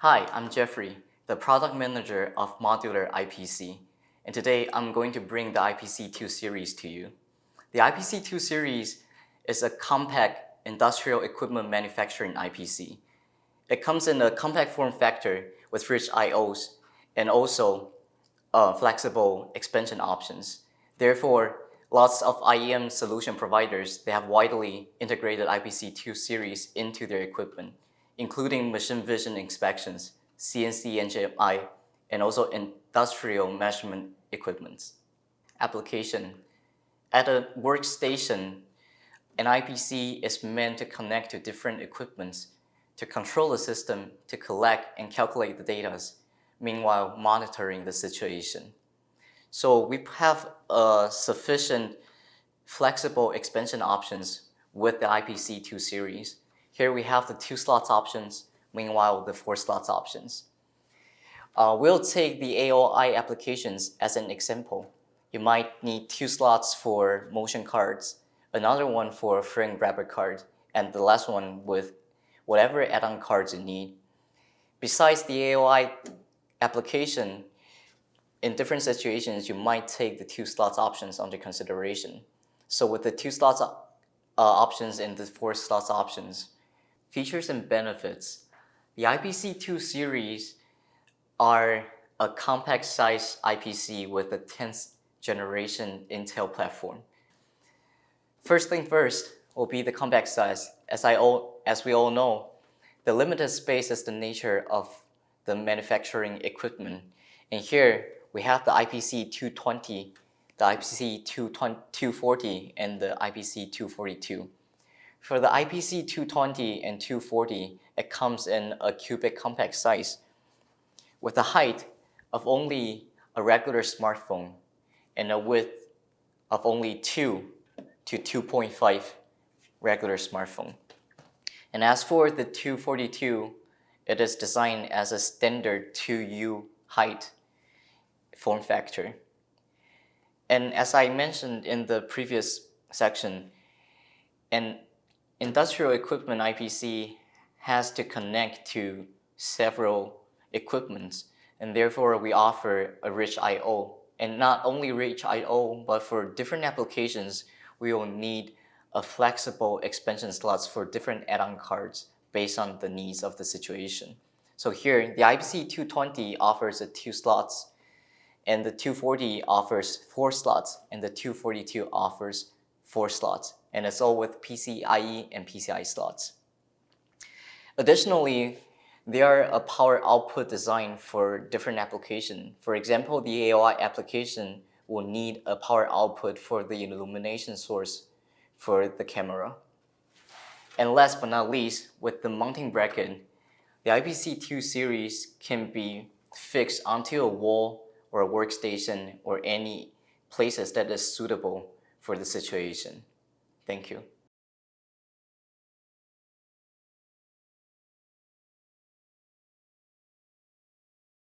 Hi, I'm Jeffrey, the product manager of Modular IPC, and today I'm going to bring the IPC-2 series to you. The IPC-2 series is a compact industrial equipment manufacturing IPC. It comes in a compact form factor with rich I/Os and also flexible expansion options. Therefore, lots of IEM solution providers, they have widely integrated IPC-2 series into their equipment, including machine vision inspections, CNC and HMI, and also industrial measurement equipments. Application. At a workstation, an IPC is meant to connect to different equipments to control the system, to collect and calculate the data, meanwhile monitoring the situation. So we have sufficient flexible expansion options with the IPC-2 series. Here we have the 2 slots options, meanwhile the 4 slots options. We'll take the AOI applications as an example. You might need 2 slots for motion cards, another one for frame grabber card, and the last one with whatever add-on cards you need. Besides the AOI application, in different situations, you might take the 2 slots options under consideration. So with the 2 slots options and the 4 slots options, features and benefits, the IPC-2 series are a compact size IPC with a 10th generation Intel platform. First thing first will be the compact size. As we all know, the limited space is the nature of the manufacturing equipment. And here we have the IPC-220, the IPC-240, and the IPC-242. For the IPC-220 and 240, it comes in a cubic compact size with a height of only a regular smartphone and a width of only 2 to 2.5 regular smartphone. And as for the 242, it is designed as a standard 2U height form factor. And as I mentioned in the previous section, an industrial equipment IPC has to connect to several equipments, and therefore we offer a rich I/O. And not only rich I/O, but for different applications, we will need a flexible expansion slots for different add-on cards based on the needs of the situation. So here, the IPC-220 offers 2 slots, and the 240 offers 4 slots, and the 242 offers 4 slots, and it's all with PCIe and PCI slots. Additionally, there are a power output design for different applications. For example, the AOI application will need a power output for the illumination source for the camera. And last but not least, with the mounting bracket, the IPC-2 series can be fixed onto a wall or a workstation or any places that is suitable for the situation. Thank you.